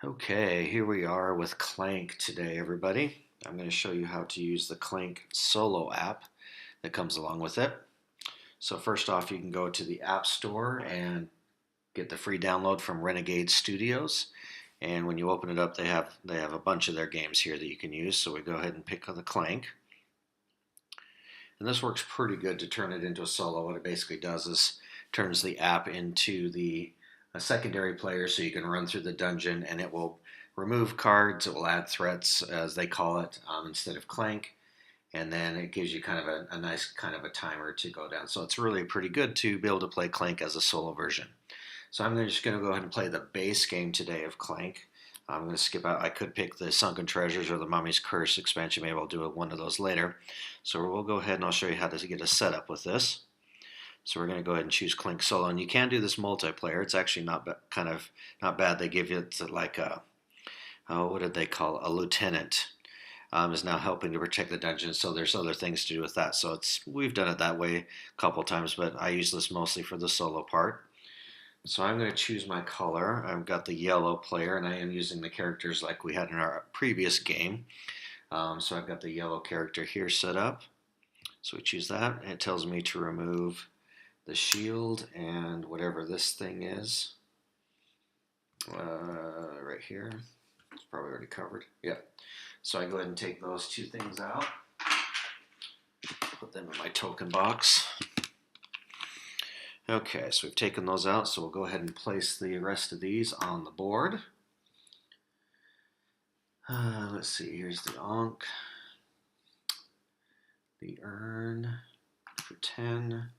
Okay, here we are with Clank today, everybody. I'm going to show you how to use the Clank Solo app that comes along with it. So first off, you can go to the App Store and get the free download from Renegade Studios. And when you open it up, they have a bunch of their games here that you can use. So we go ahead and pick the Clank. And this works pretty good to turn it into a solo. What it basically does is turns the app into a secondary player so you can run through the dungeon and it will remove cards, it will add threats as they call it instead of Clank. And then it gives you kind of a nice kind of a timer to go down. So it's really pretty good to be able to play Clank as a solo version. So I'm just going to go ahead and play the base game today of Clank. I'm going to skip out. I could pick the Sunken Treasures or the Mummy's Curse expansion. Maybe I'll do one of those later. So we'll go ahead and I'll show you how to get a setup with this. So we're going to go ahead and choose Clank Solo, and you can do this multiplayer. It's actually not bad. They give you like a what did they call it? A lieutenant is now helping to protect the dungeon. So there's other things to do with that. So we've done it that way a couple times, but I use this mostly for the solo part. So I'm going to choose my color. I've got the yellow player, and I am using the characters like we had in our previous game. So I've got the yellow character here set up. So we choose that, and it tells me to remove the shield and whatever this thing is right here. It's probably already covered. Yep. So I go ahead and take those two things out, put them in my token box. Okay, so we've taken those out, so we'll go ahead and place the rest of these on the board. Let's see, here's the Ankh, the Urn for 10.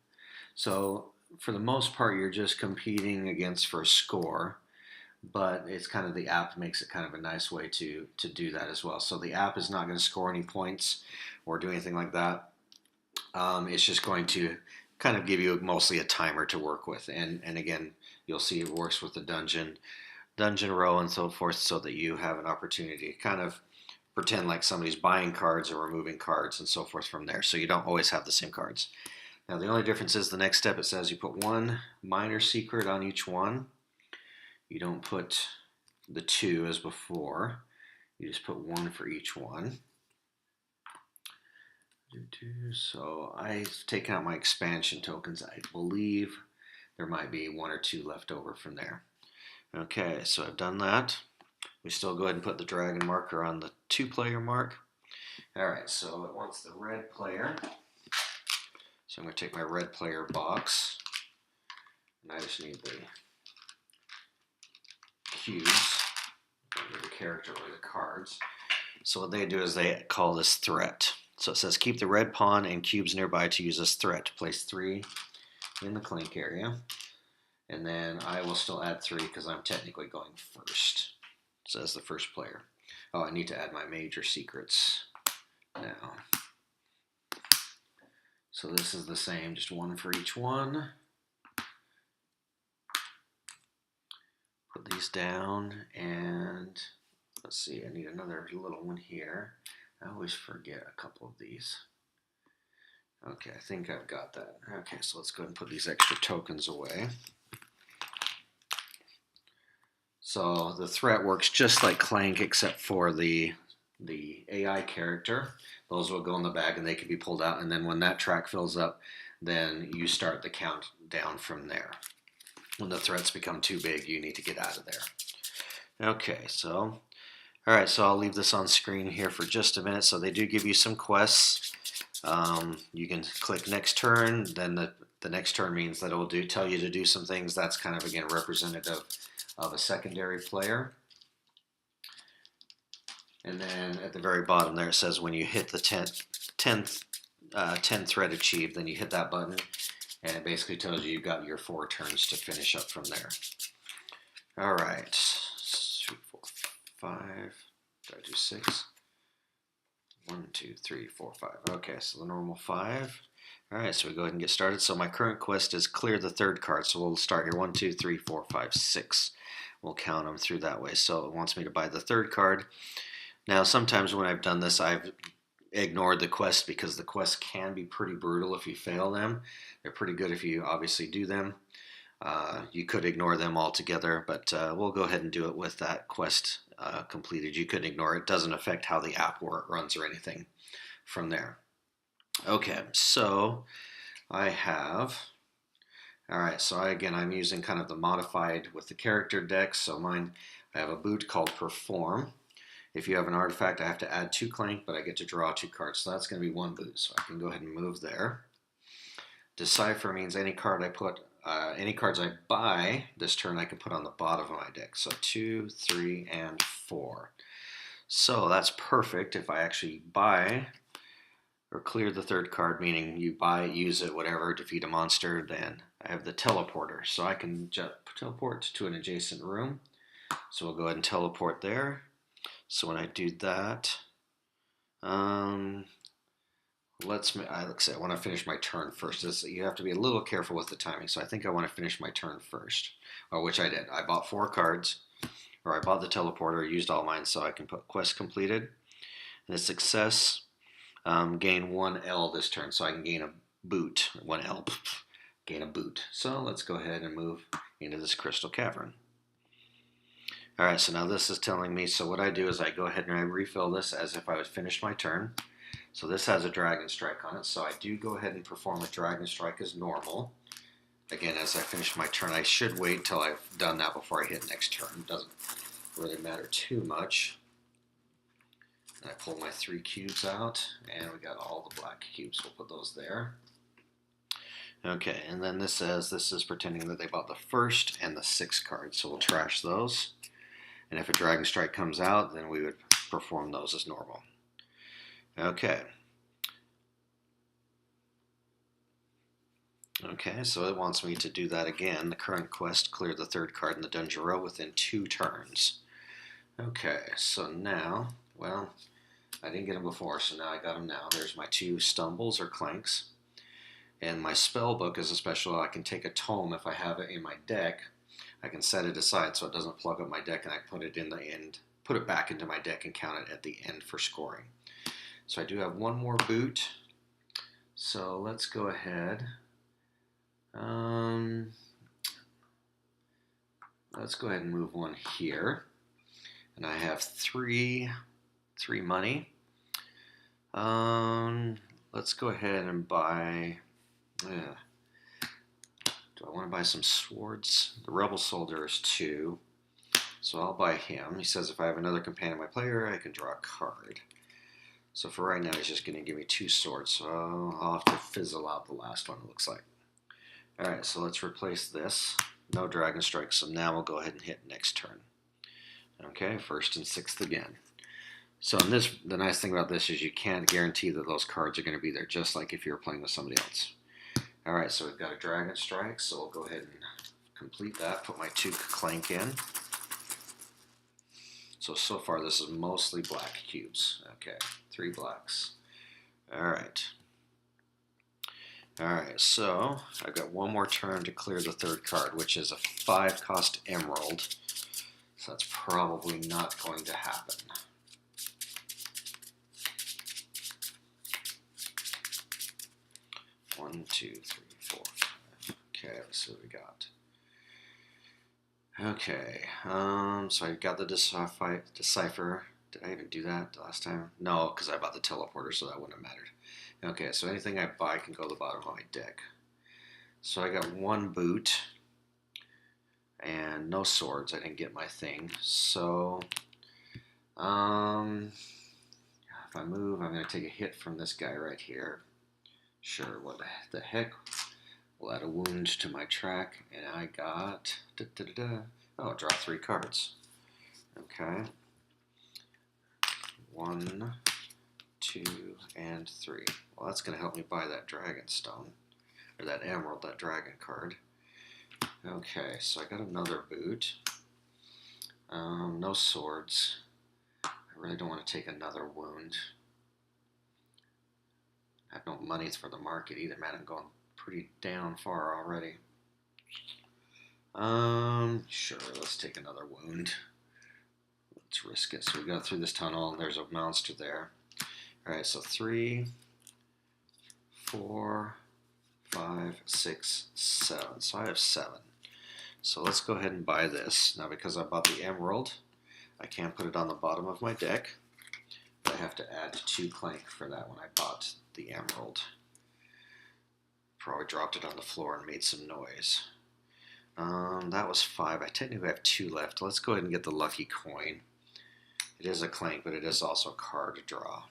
So for the most part, you're just competing against for a score, but it's kind of the app makes it kind of a nice way to do that as well. So the app is not going to score any points or do anything like that. It's just going to kind of give you mostly a timer to work with, and again, you'll see it works with the dungeon row and so forth, so that you have an opportunity to kind of pretend like somebody's buying cards or removing cards and so forth from there. So you don't always have the same cards. Now the only difference is the next step. It says you put one minor secret on each one. You don't put the two as before. You just put one for each one. So I've taken out my expansion tokens. I believe there might be one or two left over from there. Okay, so I've done that. We still go ahead and put the dragon marker on the 2-player mark. Alright, so it wants the red player. So I'm going to take my red player box, and I just need the cubes, the character or the cards. So what they do is they call this threat. So it says keep the red pawn and cubes nearby to use this threat. Place 3 in the Clank area. And then I will still add 3 because I'm technically going first. Says the first player. Oh, I need to add my major secrets now. So this is the same, just one for each one. Put these down, and let's see, I need another little one here. I always forget a couple of these. Okay, I think I've got that. Okay, so let's go ahead and put these extra tokens away. So the threat works just like Clank, except for the AI character. Those will go in the bag and they can be pulled out, and then when that track fills up, then you start the countdown from there. When the threats become too big, you need to get out of there. Okay, so alright, so I'll leave this on screen here for just a minute. So they do give you some quests. You can click next turn, then the next turn means that it will tell you to do some things. That's kind of, again, representative of a secondary player. And then at the very bottom there it says when you hit the 10th threat achieved, then you hit that button, and it basically tells you you've got your 4 turns to finish up from there. Alright, 2, 4, 5, did I do 6? 1, 2, 3, 4, 5. Okay, so the normal 5. Alright, so we go ahead and get started. So my current quest is clear the 3rd card. So we'll start here. 1, 2, 3, 4, 5, 6. We'll count them through that way. So it wants me to buy the 3rd card. Now sometimes when I've done this, I've ignored the quest because the quests can be pretty brutal if you fail them. They're pretty good if you obviously do them. You could ignore them altogether, but we'll go ahead and do it with that quest completed. You could ignore it. It doesn't affect how the app runs or anything from there. Okay, so I have, all right, so I'm using kind of the modified with the character deck. So mine, I have a boot called Perform. If you have an artifact, I have to add 2 clank, but I get to draw 2 cards. So that's going to be 1 boot. So I can go ahead and move there. Decipher means any cards I buy this turn, I can put on the bottom of my deck. So 2, 3, and 4. So that's perfect. If I actually buy or clear the 3rd card, meaning you buy it, use it, whatever, defeat a monster, then I have the teleporter. So I can teleport to an adjacent room. So we'll go ahead and teleport there. So when I do that, let's say I want to finish my turn first. You have to be a little careful with the timing. So I think I want to finish my turn first, which I did. I bought 4 cards, or I bought the teleporter, used all mine, so I can put quest completed. And a success, gain 1 L this turn, so I can gain a boot. 1 L, gain a boot. So let's go ahead and move into this crystal cavern. All right, so now this is telling me, so what I do is I go ahead and I refill this as if I was finished my turn. So this has a Dragon Strike on it, so I do go ahead and perform a Dragon Strike as normal. Again, as I finish my turn, I should wait until I've done that before I hit next turn. It doesn't really matter too much. And I pull my 3 cubes out, and we got all the black cubes. We'll put those there. Okay, and then this says this is pretending that they bought the 1st and the 6th card, so we'll trash those. And if a Dragon Strike comes out, then we would perform those as normal. Okay. Okay, so it wants me to do that again. The current quest, clear the 3rd card in the dungeon row within 2 turns. Okay, so now, well, I didn't get them before, so now I got them now. There's my 2 stumbles or clanks. And my spell book is a special. I can take a tome if I have it in my deck. I can set it aside so it doesn't plug up my deck, and I put it in the end, put it back into my deck and count it at the end for scoring. So I do have 1 more boot. So let's go ahead. Let's go ahead and move 1 here. And I have 3 money. Let's go ahead and buy. Do I want to buy some swords? The Rebel Soldier is 2. So I'll buy him. He says if I have another companion in my player, I can draw a card. So for right now, he's just going to give me 2 swords. So I'll have to fizzle out the last one, it looks like. Alright, so let's replace this. No Dragon Strike, so now we'll go ahead and hit next turn. Okay, 1st and 6th again. So in this, the nice thing about this is you can't guarantee that those cards are going to be there, just like if you're playing with somebody else. Alright, so we've got a Dragon Strike, so we'll go ahead and complete that. Put my 2 clank in. So far this is mostly black cubes. Okay, 3 blacks. Alright. Alright, so I've got 1 more turn to clear the 3rd card, which is a 5-cost emerald. So that's probably not going to happen. One, 2, 3, 4, 5. Okay, let's see what we got. Okay, so I got the Decipher. Did I even do that last time? No, because I bought the teleporter, so that wouldn't have mattered. Okay, so anything I buy can go to the bottom of my deck. So I got 1 boot and no swords. I didn't get my thing. So if I move, I'm going to take a hit from this guy right here. Sure, what the heck? We'll add a wound to my track, and I got oh, draw 3 cards. Okay. 1, 2, and 3. Well, that's going to help me buy that dragon stone, or that emerald, that dragon card. Okay, so I got another boot. No swords. I really don't want to take another wound. I have no money for the market either, man. I'm going pretty down far already. Sure, let's take another wound. Let's risk it. So we go through this tunnel, and there's a monster there. Alright, so 3, 4, 5, 6, 7. So I have 7. So let's go ahead and buy this. Now because I bought the emerald, I can't put it on the bottom of my deck. I have to add 2 clank for that when I bought the emerald. Probably dropped it on the floor and made some noise. That was 5. I technically have 2 left. Let's go ahead and get the lucky coin. It is a clank, but it is also a card to draw.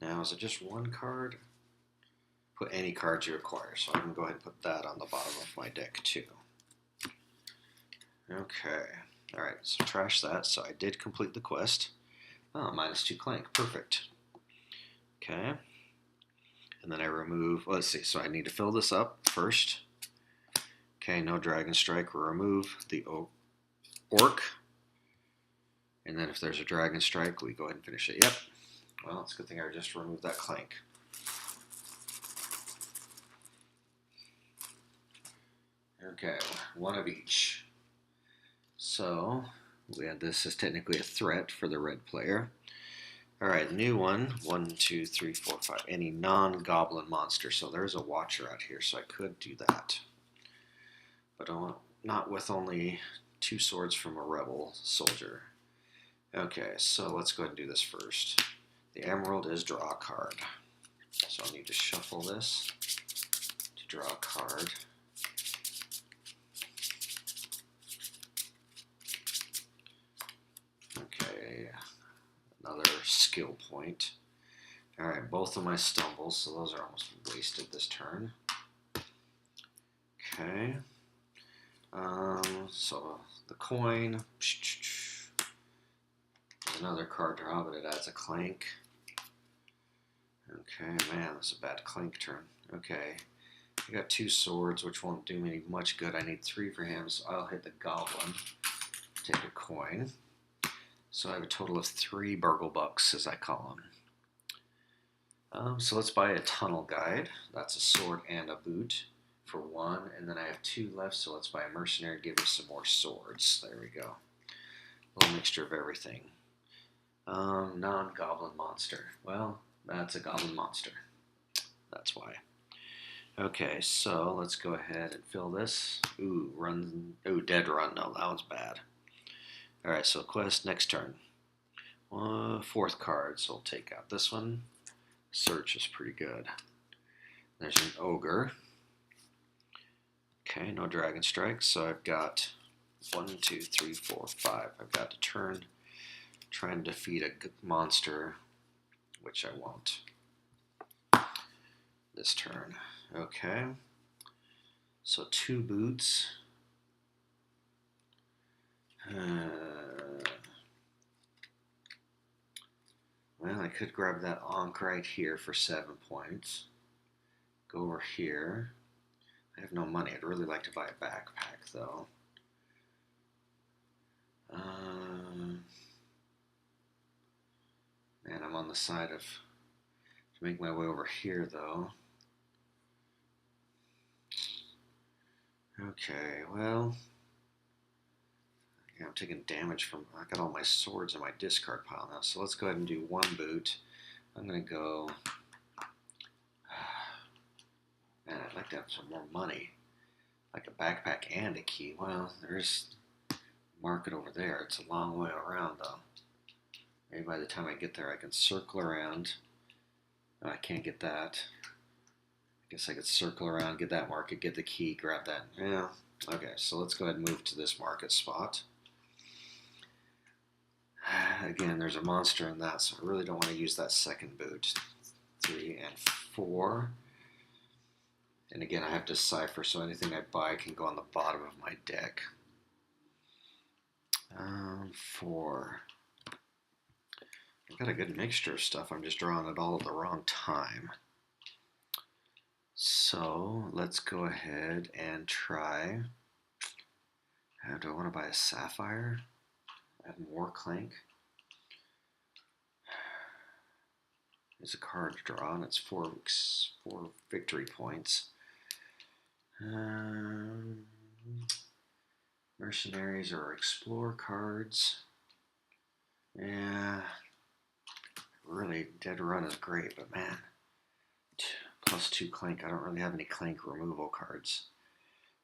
Now, is it just 1 card? Put any cards you acquire, so I can go ahead and put that on the bottom of my deck too. Okay, alright, so trash that. So I did complete the quest. Oh, -2 clank, perfect. Okay, and then I remove, let's see, so I need to fill this up first. Okay, no Dragon Strike, we'll remove the Orc. And then if there's a Dragon Strike, we go ahead and finish it. Yep, well, it's a good thing I just removed that clank. Okay, 1 of each. So, we had this as technically a threat for the red player. Alright, new one. 1, 2, 3, 4, 5. Any non-goblin monster. So there's a watcher out here, so I could do that. But not with only 2 swords from a rebel soldier. Okay, so let's go ahead and do this first. The emerald is draw a card. So I'll need to shuffle this to draw a card. Okay, another skill point. Alright, both of my stumbles, so those are almost wasted this turn. Okay. So the coin. There's another card draw, but it adds a clank. Okay, man, that's a bad clank turn. Okay. I got 2 swords, which won't do me much good. I need 3 for him, so I'll hit the goblin. Take a coin. So I have a total of 3 burgle bucks, as I call them. So let's buy a tunnel guide. That's a sword and a boot for 1, and then I have 2 left, so let's buy a mercenary, give me some more swords. There we go. A little mixture of everything. Non-goblin monster. Well, that's a goblin monster. That's why. Okay, so let's go ahead and fill this. Ooh, run. Ooh, dead run. No, that one's bad. Alright, so quest next turn. 4th card, so we'll take out this one. Search is pretty good. There's an ogre. Okay, no Dragon Strike, so I've got 1, 2, 3, 4, 5. I've got to turn, try and defeat a monster, which I won't this turn. Okay, so 2 boots. Well, I could grab that Ankh right here for 7 points. Go over here. I have no money. I'd really like to buy a backpack, though. Man, I'm on the side of... To make my way over here, though. Okay, well... Yeah, I'm taking damage from... I got all my swords in my discard pile now, so let's go ahead and do 1 boot. I'm going to go... Man, I'd like to have some more money. Like a backpack and a key. Well, there's a market over there. It's a long way around, though. Maybe by the time I get there, I can circle around. Oh, I can't get that. I guess I could circle around, get that market, get the key, grab that. Yeah, okay, so let's go ahead and move to this market spot. Again, there's a monster in that, so I really don't want to use that 2nd boot. 3 and 4. And again, I have Decipher, so anything I buy can go on the bottom of my deck. 4. I've got a good mixture of stuff. I'm just drawing it all at the wrong time. So let's go ahead and try. Do I want to buy a sapphire? Add more clank. There's a card to draw, and it's 4 victory points. Mercenaries or explore cards. Yeah, really, dead run is great, but man, +2 clank. I don't really have any clank removal cards.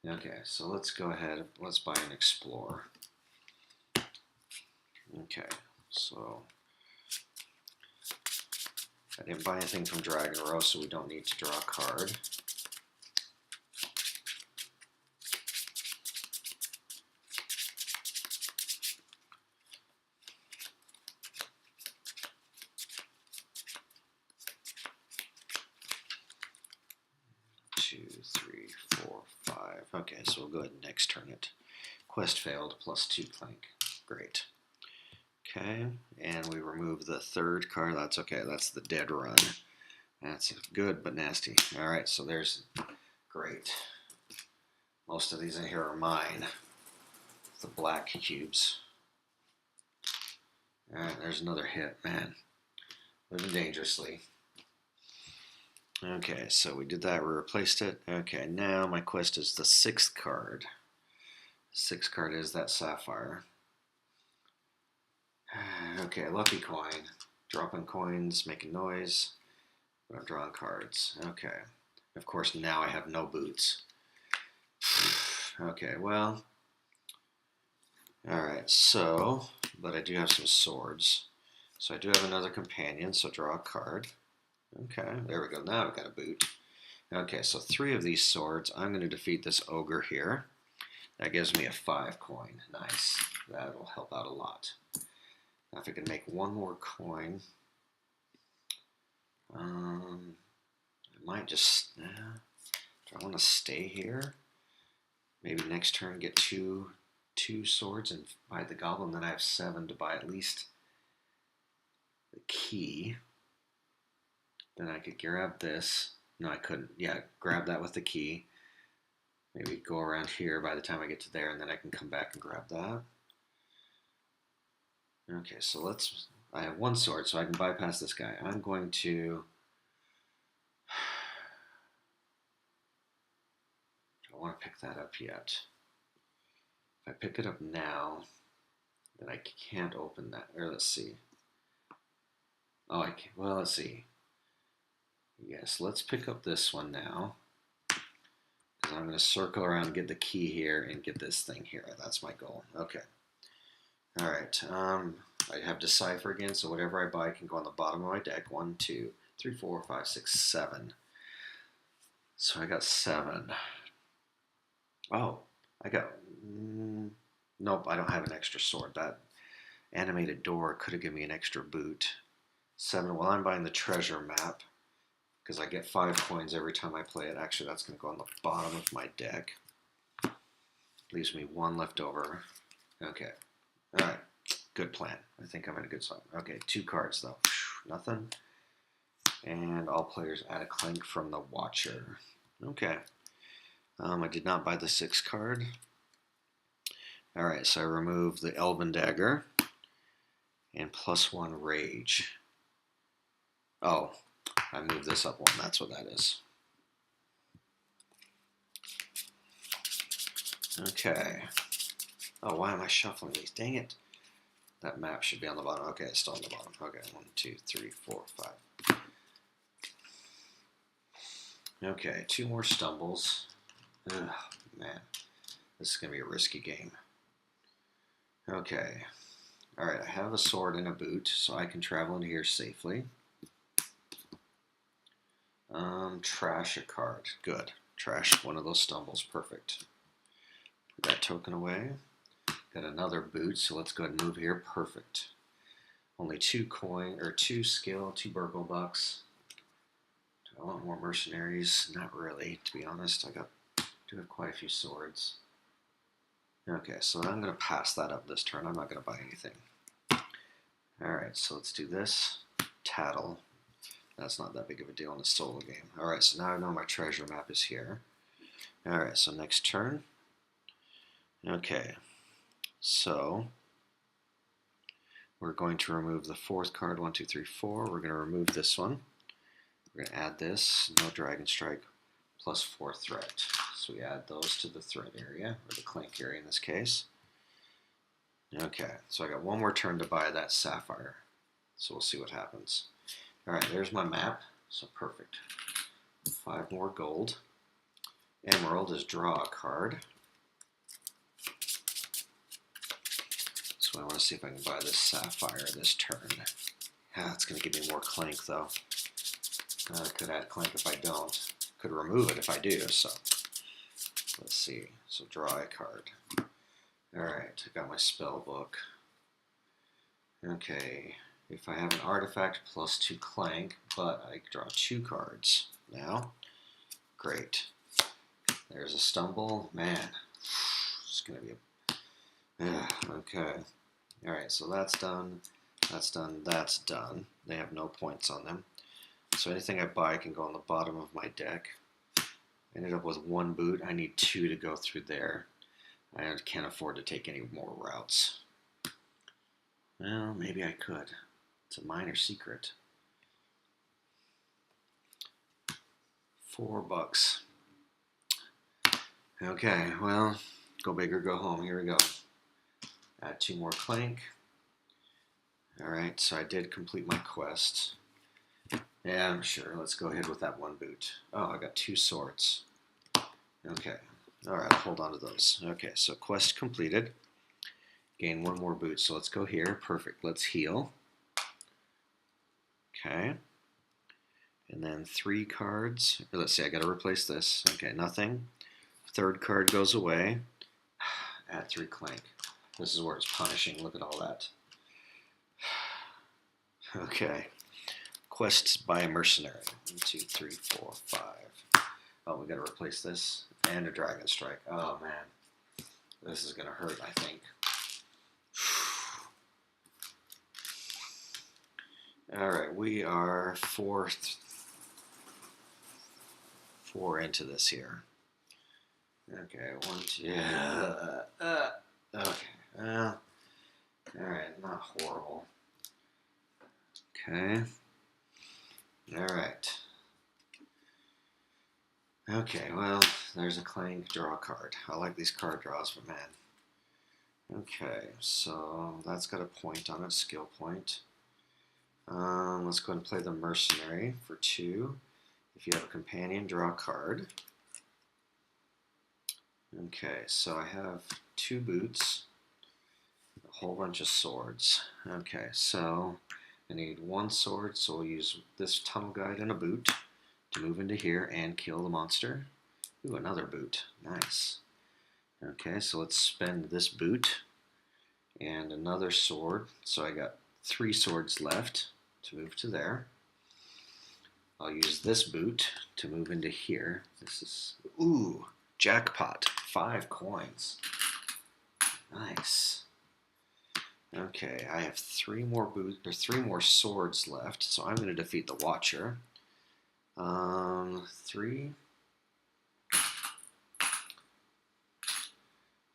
Okay, so let's go ahead. Let's buy an Explorer. Okay, so I didn't buy anything from Dragon Row, so we don't need to draw a card. Two, three, four, five. Okay, so we'll go ahead and next turn it. Quest failed, +2 clank. Great. Okay, and we remove the third card. That's okay, that's the dead run. That's good, but nasty. All right, so there's great. Most of these in here are mine. The black cubes. All right, there's another hit, man. Living dangerously. Okay, so we did that, we replaced it. Okay, now my quest is the 6th card. 6th card is that sapphire. Okay, lucky coin. Dropping coins, making noise. But I'm drawing cards. Okay. Of course, now I have no boots. Okay, well. Alright, so, but I do have some swords. So I do have another companion, so draw a card. Okay, there we go. Now I've got a boot. Okay, so 3 of these swords. I'm going to defeat this ogre here. That gives me a 5 coin. Nice. That'll help out a lot. Now if I can make one more coin, I might just, do I want to stay here? Maybe next turn get two swords and buy the goblin, then I have 7 to buy at least the key. Then I could grab this. No, I couldn't. Yeah, grab that with the key. Maybe go around here by the time I get to there, and then I can come back and grab that. Okay, so I have 1 sword, so I can bypass this guy. I'm going to, I don't want to pick that up yet. If I pick it up now, then I can't open that, or let's see. Oh, I can, well, let's see. Yes, let's pick up this one now. Because I'm going to circle around, get the key here, and get this thing here. That's my goal. Okay. All right. I have Decipher again, so whatever I buy can go on the bottom of my deck. 1, 2, 3, 4, 5, 6, 7. So I got 7. Oh, I got... nope, I don't have an extra sword. That animated door could have given me an extra boot. 7. Well, I'm buying the treasure map because I get 5 coins every time I play it. Actually, that's going to go on the bottom of my deck. Leaves me 1 left over. Okay. All right. Good plan. I think I'm in a good spot. Okay, 2 cards though. Nothing. And all players add a clank from the Watcher. Okay. I did not buy the 6th card. All right, so I remove the Elven Dagger and +1 Rage. Oh, I moved this up 1. That's what that is. Okay. Oh, why am I shuffling these? Dang it. That map should be on the bottom. Okay, it's still on the bottom. Okay, 1, 2, 3, 4, 5. Okay, 2 more stumbles. Ugh, man. This is going to be a risky game. Okay. Alright, I have a sword and a boot, so I can travel in here safely. Trash a card. Good. Trash one of those stumbles. Perfect. Put that token away. Got another boot, so let's go ahead and move here. Perfect. Only 2 coin, or 2 skill, 2 burgle bucks. Do I want more mercenaries? Not really, to be honest. Do have quite a few swords. Okay, so I'm going to pass that up this turn. I'm not going to buy anything. Alright, so let's do this. Tattle. That's not that big of a deal in a solo game. Alright, so now I know my treasure map is here. Alright, so next turn. Okay, so we're going to remove the 4th card. 1, 2, 3, 4. We're going to remove this one. We're going to add this. No Dragon Strike. +4 threat. So we add those to the threat area, or the clank area in this case. Okay, so I got 1 more turn to buy that sapphire. So we'll see what happens. Alright, there's my map. So perfect. 5 more gold. Emerald is draw a card. So I want to see if I can buy this Sapphire this turn. It's going to give me more Clank though. I could add Clank if I don't. Could remove it if I do, so let's see. So draw a card. Alright, I got my spell book. Okay, if I have an artifact plus 2 Clank, but I draw 2 cards now. Great. There's a Stumble. Man, it's going to be a... okay. Alright, so that's done. That's done. That's done. They have no points on them. So anything I buy can go on the bottom of my deck. I ended up with 1 boot. I need 2 to go through there. I can't afford to take any more routes. Well, maybe I could. It's a minor secret. $4. Okay, well, go big or go home. Here we go. Add 2 more Clank. Alright, so I did complete my quest. Yeah, I'm sure. Let's go ahead with that 1 boot. Oh, I got 2 swords. Okay. Alright, I'll hold on to those. Okay, so quest completed. Gain 1 more boot, so let's go here. Perfect. Let's heal. Okay. And then 3 cards. Let's see, I got to replace this. Okay, nothing. 3rd card goes away. Add 3 Clank. This is where it's punishing. Look at all that. Okay. Quests by a mercenary. 1, 2, 3, 4, 5. Oh, we got to replace this. And a Dragon Strike. Oh, man. This is going to hurt, I think. Alright, we are 4 into this here. Okay, 1, 2. Okay. Alright, not horrible. Okay. Alright. Okay, well, there's a Clank draw card. I like these card draws, but man. Okay, so that's got a point on it, skill point. Let's go ahead and play the Mercenary for 2. If you have a companion, draw a card. Okay, so I have 2 boots, a whole bunch of swords. Okay, so I need 1 sword, so we'll use this Tunnel Guide and a boot to move into here and kill the monster. Ooh, another boot. Nice. Okay, so let's spend this boot and another sword. So I got 3 swords left to move to there. I'll use this boot to move into here. This is, ooh, jackpot. 5 coins. Nice. Okay, I have 3 more boots, or 3 more swords left, so I'm going to defeat the Watcher. 3.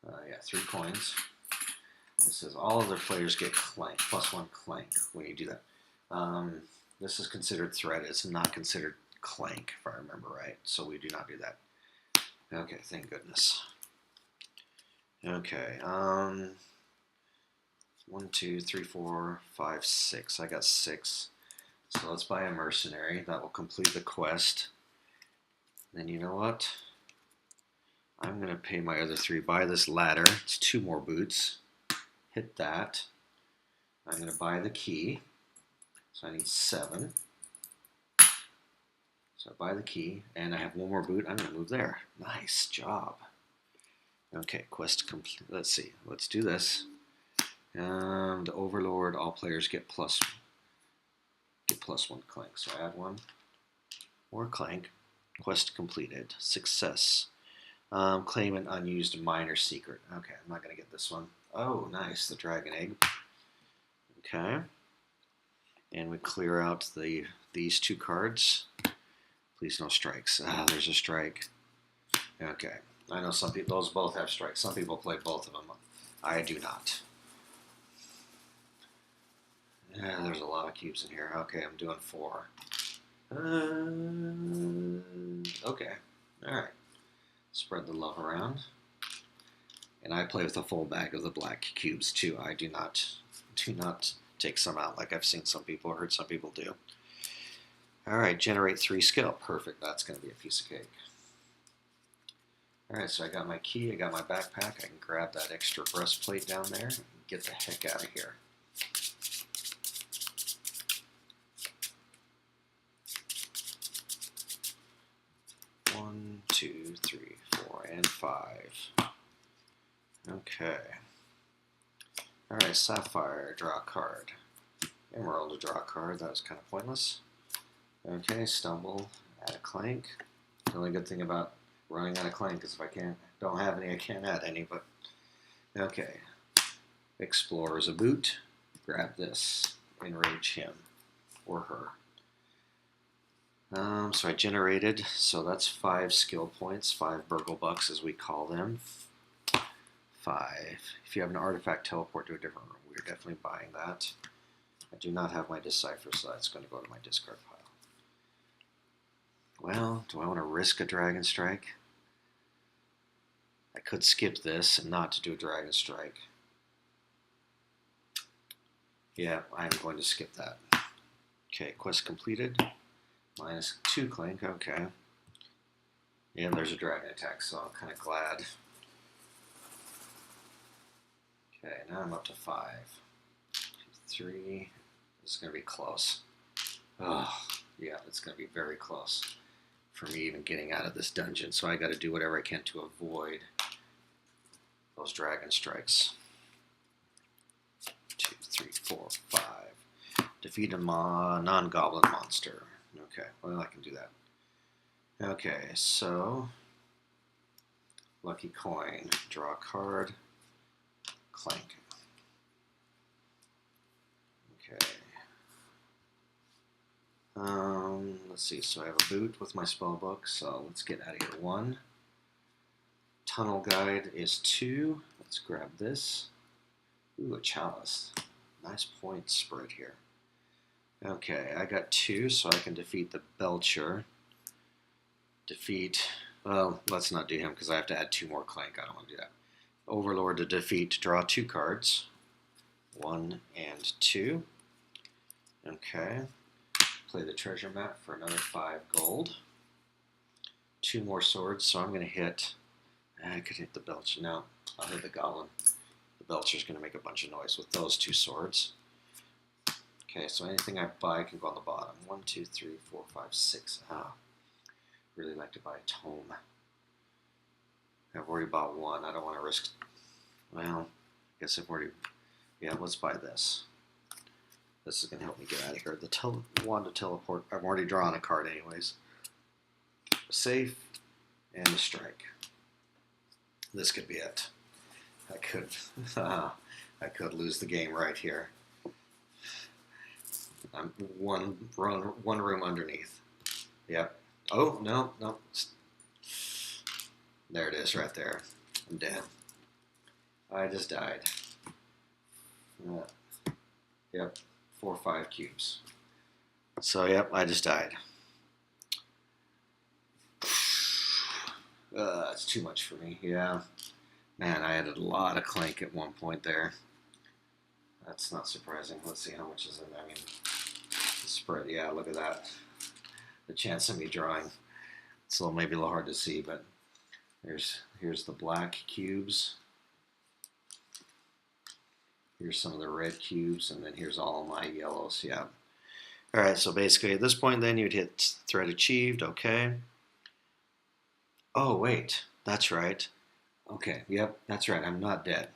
Yeah, 3 coins. It says all other players get Clank, +1 Clank when you do that. This is considered threat. It's not considered Clank, if I remember right. So we do not do that. Okay, thank goodness. Okay, 1, 2, 3, 4, 5, 6. I got 6. So let's buy a Mercenary. That will complete the quest. Then you know what? I'm going to pay my other 3. Buy this ladder. It's 2 more boots. Hit that. I'm going to buy the key. So I need 7. So I buy the key, and I have 1 more boot. I'm going to move there. Nice job. Okay, quest complete. Let's see. Let's do this. And Overlord, all players get +1 Clank. So I add 1 more Clank. Quest completed. Success. Claim an unused minor secret. Okay, I'm not going to get this one. Oh, nice. The Dragon Egg. Okay. And we clear out these 2 cards. Please no strikes. Ah, there's a strike. Okay. I know some people, those both have strikes. Some people play both of them. I do not. Yeah, there's a lot of cubes in here. Okay, I'm doing 4. Okay. Alright. Spread the love around. And I play with a full bag of the black cubes too. I do not take some out like I've seen some people or heard some people do. Alright, generate 3 skill. Perfect. That's going to be a piece of cake. Alright, so I got my key, I got my backpack, I can grab that extra breastplate down there and get the heck out of here. One, two, three, 4, and 5. Okay. Alright, Sapphire, draw a card. Emerald, draw a card, that was kind of pointless. Okay, Stumble, add a Clank. The only good thing about running out of Clank is if I don't have any, I can't add any, but okay. Explorer's a boot. Grab this. Enrage him or her. So I generated, so that's 5 skill points, 5 Burgle Bucks as we call them. 5. If you have an artifact teleport to a different room, we're definitely buying that. I do not have my Decipher, so that's going to go to my discard pile. Well, do I want to risk a Dragon Strike? I could skip this and not to do a Dragon Strike. Yeah, I'm going to skip that. Okay, quest completed. -2 Clank, okay. Yeah, there's a dragon attack, so I'm kind of glad. Okay, now I'm up to 5. 2, 3. This is going to be close. Oh, yeah, it's going to be very close for me even getting out of this dungeon. So I got to do whatever I can to avoid those dragon strikes. 2, 3, 4, 5. Defeat a non-goblin monster. Okay, well, I can do that. Okay, so lucky coin, draw a card, Clank. Okay. Let's see, so I have a boot with my spell book, so let's get out of here. 1. Tunnel guide is 2. Let's grab this. Ooh, a chalice. Nice point spread here. Okay, I got 2, so I can defeat the Belcher. Well, let's not do him because I have to add 2 more Clank. I don't want to do that. Overlord to defeat, draw 2 cards. 1 and 2. Okay. Play the treasure map for another 5 gold. 2 more swords, so I'm going to hit... I could hit the Belcher. No, I'll hit the Goblin. The Belcher's going to make a bunch of noise with those 2 swords. Okay, so anything I buy can go on the bottom. 1, 2, 3, 4, 5, 6. Ah, really like to buy a tome. I've already bought 1. I don't want to risk... Well, I guess I've already... Yeah, let's buy this. This is going to help me get out of here. The wand to teleport... I've already drawn a card anyways. Safe and a strike. This could be it. I could lose the game right here. I'm one room underneath. Yep. Oh, no. There it is right there. I'm dead. I just died. Yep. 4 or 5 cubes. So, yep, I just died. It's too much for me. Yeah. Man, I added a lot of Clank at one point there. That's not surprising. Let's see how much is in there. I mean, the spread, yeah, look at that. The chance of me drawing. It's maybe a little hard to see, but here's the black cubes. Here's some of the red cubes, and then here's all my yellows, yeah. All right, so basically at this point then you'd hit threat achieved, okay. Oh, wait, that's right. Okay, yep, that's right, I'm not dead.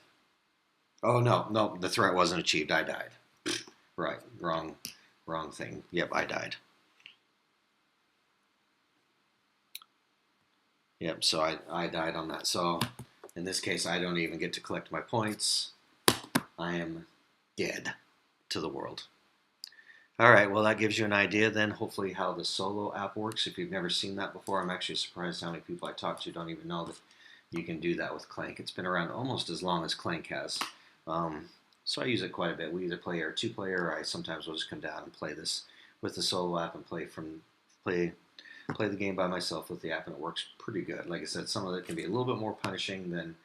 Oh, no, the threat wasn't achieved, I died. Right, wrong thing. Yep, I died. Yep, so I died on that. So in this case, I don't even get to collect my points. I am dead to the world. All right, well, that gives you an idea then, hopefully, how the solo app works. If you've never seen that before, I'm actually surprised how many people I talk to don't even know that you can do that with Clank. It's been around almost as long as Clank has. So I use it quite a bit. We either play our 2-player, or I sometimes will just come down and play this with the solo app and play the game by myself with the app, and it works pretty good. Like I said, some of it can be a little bit more punishing than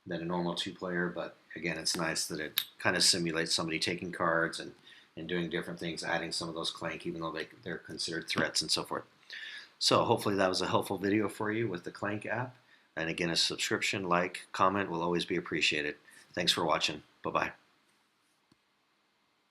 a normal 2-player, but again, it's nice that it kind of simulates somebody taking cards and doing different things, adding some of those Clank, even though they're considered threats and so forth. So hopefully that was a helpful video for you with the Clank app. And again, a subscription, like, comment will always be appreciated. Thanks for watching. Bye-bye.